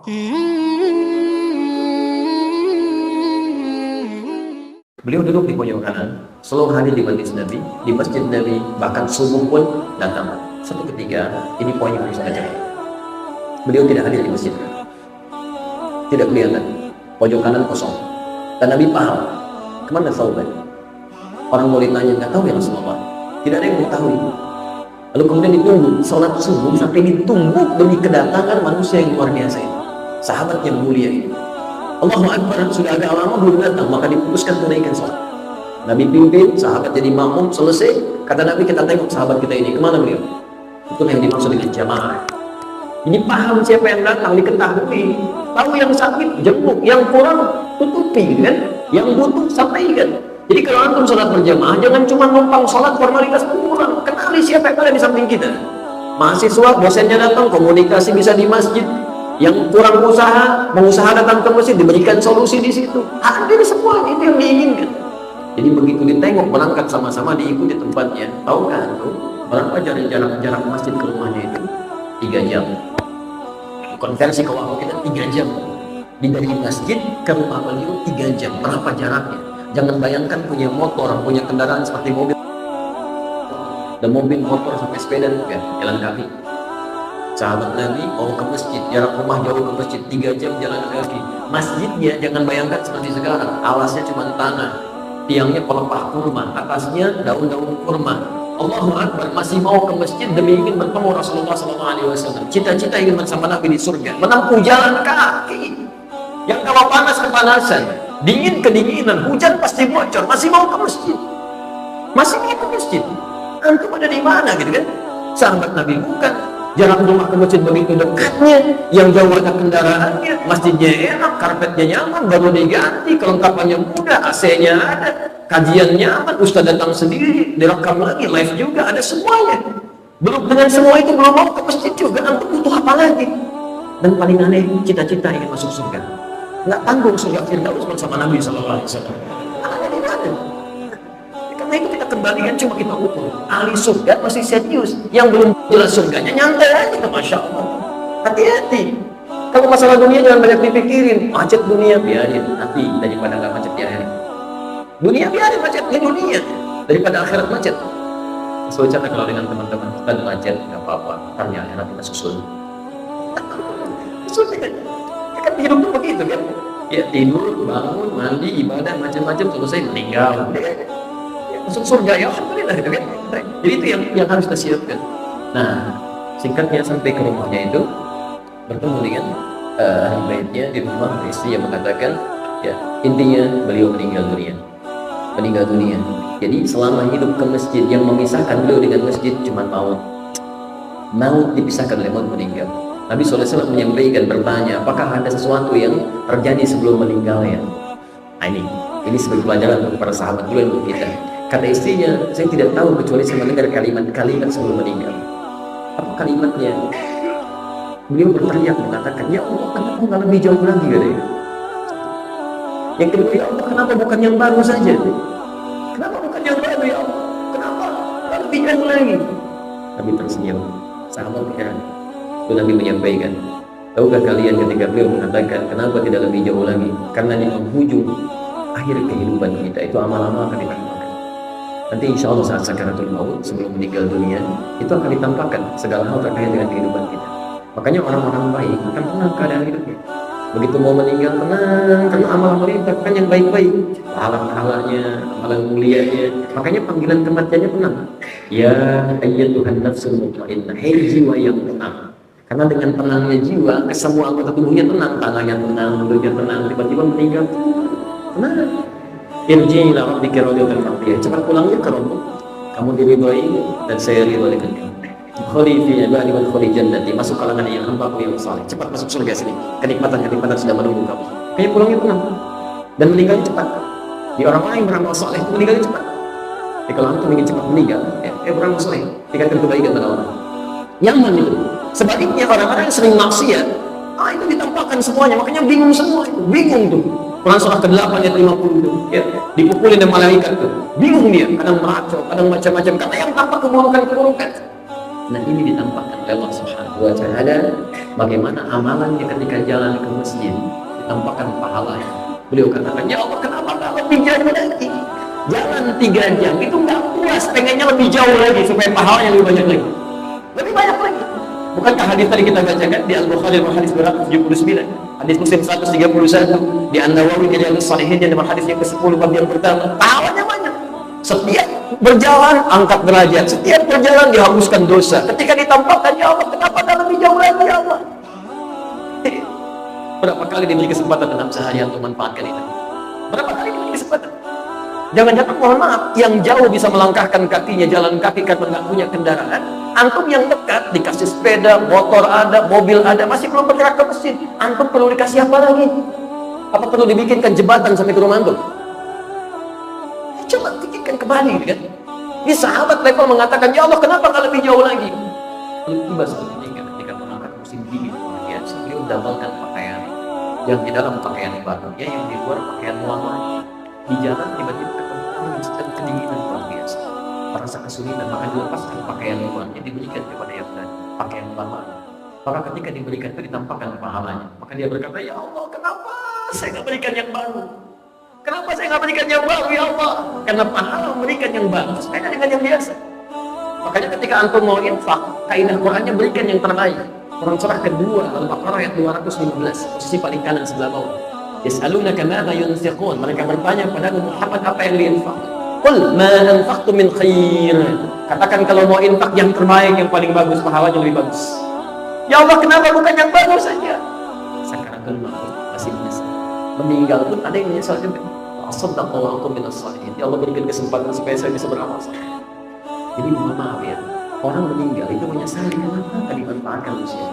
Beliau duduk di pojok kanan, selalu hadir di majlis Nabi, di masjid Nabi, bahkan subuh pun datang. Satu ketika, ini poin yang harus kita catat. Beliau tidak hadir di masjid, tidak kelihatan, pojok kanan kosong. Dan Nabi paham, kemana Thauban? Orang boleh tanya, nggak tahu ya Rasulullah. Tidak ada yang mengetahui. Lalu kemudian ditunggu, sholat subuh sampai ditunggu demi kedatangan manusia yang luar biasa ini, sahabat yang mulia ini. Allahu Akbar, sudah agak lama belum datang, maka diputuskan tunaikan sholat. Nabi pimpin, sahabat jadi makmum, selesai. Kata Nabi, kita tengok sahabat kita ini, kemana beliau? Itu yang dimaksud dengan jamaah. Ini paham siapa yang datang, diketahui. Tahu yang sakit, jenguk, yang kurang, tutupi, kan? Yang butuh, sampaikan. Jadi kalau antum sholat berjamaah, jangan cuma numpang sholat formalitas kurang. Kenali siapa yang ada di samping kita. Mahasiswa, dosennya datang, komunikasi bisa di masjid. Yang kurang usaha, pengusaha datang ke masjid, diberikan solusi di situ. Hadir semua, itu yang diinginkan. Jadi begitu ditengok, berangkat sama-sama, diikuti tempatnya. Tahukah antum berapa jarak masjid ke rumahnya itu? 3 jam. Konversi ke waktu kita 3 jam. Dari masjid ke rumah beliau 3 jam. Berapa jaraknya? Jangan bayangkan punya motor, punya kendaraan seperti mobil. Dan mobil, motor, sampai sepeda juga, jalan kaki. Sahabat Nabi mau ke masjid, jarak rumah jauh ke masjid 3 jam jalan kaki. Masjidnya jangan bayangkan seperti sekarang, alasnya cuma tanah, tiangnya pelepah kurma, atasnya daun-daun kurma. Allahu Akbar, masih mau ke masjid demi ingin bertemu Rasulullah SAW. Cita-cita ingin bersama Nabi di surga, menempuh jalan kaki yang kalau panas kepanasan, dingin kedinginan, hujan pasti bocor, masih mau ke masjid, masih mau ke masjid. Antum ada di mana gitu kan? Sahabat Nabi bukan. Jarak rumah ke masjid begitu dekatnya, yang jauh ada kendaraannya, masjidnya enak, karpetnya nyaman, baru diganti, kelengkapannya mudah, AC-nya ada, kajian nyaman, ustaz datang sendiri, direkam lagi, live juga, ada semuanya. Belum dengan semua itu belum mau ke masjid juga, antum butuh apa lagi? Dan paling aneh, cita-cita ingin masuk surga. Nggak tanggung surga Firdaus bersama Nabi SAW. Ada di mana? Karena itu kita kembalikan, cuma kita ukur. Ahli surga masih serius, yang belum jelas surganya nyantai aja, Masya Allah. Hati-hati. Kalau masalah dunia jangan banyak dipikirin. Macet dunia biarin, nanti daripada nggak macet di akhirat. Dunia biarin macetnya dunia, daripada akhirat macet. Soalnya kalau dengan teman-teman kita macet nggak apa-apa, karena akhirat kita susul. Susul kan? Kan hidup tuh begitu kan? Ya tidur, bangun, mandi, ibadah, macam-macam, selesai meninggal. Masuk surga ya alhamdulillah gitu kan. Jadi itu yang harus kita siapkan. Nah, singkatnya sampai ke rumahnya itu bertemu dengan ahli baitnya di rumah, istri yang mengatakan ya intinya beliau meninggal dunia. Jadi selama hidup ke masjid, yang memisahkan beliau dengan masjid cuma maut dipisahkan oleh maut, meninggal. Nabi SAW menyampaikan, bertanya apakah ada sesuatu yang terjadi sebelum meninggalnya. Nah, ini sebagai pelajaran untuk para sahabat dulu, untuk kita. Kata istrinya, saya tidak tahu kecuali saya mendengar kalimat sebelum meninggal. Apa kalimatnya? Beliau berteriak mengatakan, ya Allah, kenapa nggak lebih jauh lagi katanya. Yang kedua, ya Allah, kenapa bukan yang baru saja? Kenapa bukan yang baru ya Allah? Kenapa nggak lebih jauh lagi? Nabi tersenyum. Sahabat heran. Lalu Nabi menyampaikan, tahukah kalian ketika beliau mengatakan kenapa tidak lebih jauh lagi? Karena di penghujung akhir kehidupan kita itu amal-amal akan ditampakkan. Nanti insya Allah saat sakaratul maut, sebelum meninggal dunia, itu akan ditampakkan segala hal terkait dengan kehidupan kita. Makanya orang-orang baik akan tenang keadaan hidupnya. Begitu mau meninggal tenang, karena amal-amal itu kan yang baik-baik, pahala-pahalanya, amalan mulianya. Makanya panggilan kematiannya tenang. Ya ayyatuhan nafsul mutmainnah, hai jiwa yang tenang. Karena dengan tenangnya jiwa, semua anggota tubuhnya tenang, tangannya tenang, mulutnya tenang, tiba-tiba meninggal tenang. Irji ila rabbika radiyatan mardiyah, cepat pulangnya ke Rabb, kamu diridhoi dan saya ridho dengan kamu. Khuli fi ibadi wal khuli jannati, masuk kalangan yang hamba-Ku yang saleh, cepat masuk surga sini, kenikmatan sudah menunggu kamu. Kayak pulangnya tenang dan meninggalnya cepat. Di orang lain beramal saleh itu meninggalnya cepat. Kalau antum ingin cepat meninggal, beramal saleh, tingkatkan kebaikan pada orang. Nyaman itu. Sebaliknya orang-orang yang sering maksiat, itu ditampakkan semuanya, makanya bingung semua itu, bingung tuh. Quran surah ke-8 ayat 50 itu, ya, dipukulin dengan malaikat tuh, bingung dia, kadang meracau, kadang macam-macam, karena yang tampak keburukan. Nah ini ditampakkan oleh Allah Subhanahu wa Ta'ala bagaimana amalannya ketika jalan ke masjid ditampakkan pahalanya. Beliau katakan, ya Allah, kenapa nggak lebih jauh lagi? Jalan 3 jam itu nggak puas, pengennya lebih jauh lagi supaya pahalanya lebih banyak lagi, lebih banyak lagi. Bukankah hadis tadi kita bacakan di Al-Bukhari hadis berapa? 79, hadis Muslim 131, di An-Nawawi di Al-Salihin nomor hadis yang ke-10 bab yang pertama. Pahalanya banyak. Setiap berjalan angkat derajat, setiap berjalan dihapuskan dosa. Ketika ditampakkan, ya Allah, kenapa tak lebih jauh lagi, ya Allah? Berapa kali diberi kesempatan dalam sehari untuk manfaatkan itu? Berapa kali diberi kesempatan? Jangan-jangan, mohon maaf, yang jauh bisa melangkahkan kakinya jalan kaki karena nggak punya kendaraan. Antum yang dekat dikasih sepeda, motor ada, mobil ada, masih belum bergerak ke masjid. Antum perlu dikasih apa lagi? Apa perlu dibikinkan jembatan sampai ke rumah antum? Coba pikirkan kembali, kan? Ini sahabat level mengatakan, ya Allah, kenapa nggak lebih jauh lagi? Tiba ketika mengangkat musim dingin, ya, beliau dabalkan pakaian yang di dalam pakaian barunya, yang di luar pakaian lama. Di jalan tiba-tiba ketemu sedang kedinginan luar biasa, merasa kesulitan, maka dilepaskan pakaian luarnya, diberikan kepada yang tadi pakaian lama. Maka ketika diberikan itu ditampakkan pahalanya. Maka dia berkata, ya Allah, kenapa saya nggak berikan yang baru? Kenapa saya nggak berikan yang baru, ya Allah? Karena pahala memberikan yang baru beda dengan yang biasa. Makanya ketika antum mau infak, kaidah Qur'annya berikan yang terbaik. Quran surah kedua Al-Baqarah ayat 215, posisi paling kanan sebelah bawah. Yas'alunaka madza yunfiqun, mereka bertanya pada Muhammad apa yang diinfak. Qul ma anfaqtum min khair, katakan kalau mau infak yang terbaik, yang paling bagus, pahalanya lebih bagus. Ya Allah, kenapa bukan yang bagus saja? Sakaratul maut, masih menyesal. Meninggal pun ada yang menyesal juga. Asaddaqa wa antum minas shalihin. Ya Allah, berikan kesempatan supaya saya bisa beramal saleh. Jadi mohon maaf ya, orang meninggal itu menyesali kenapa tadi manfaatkan usia.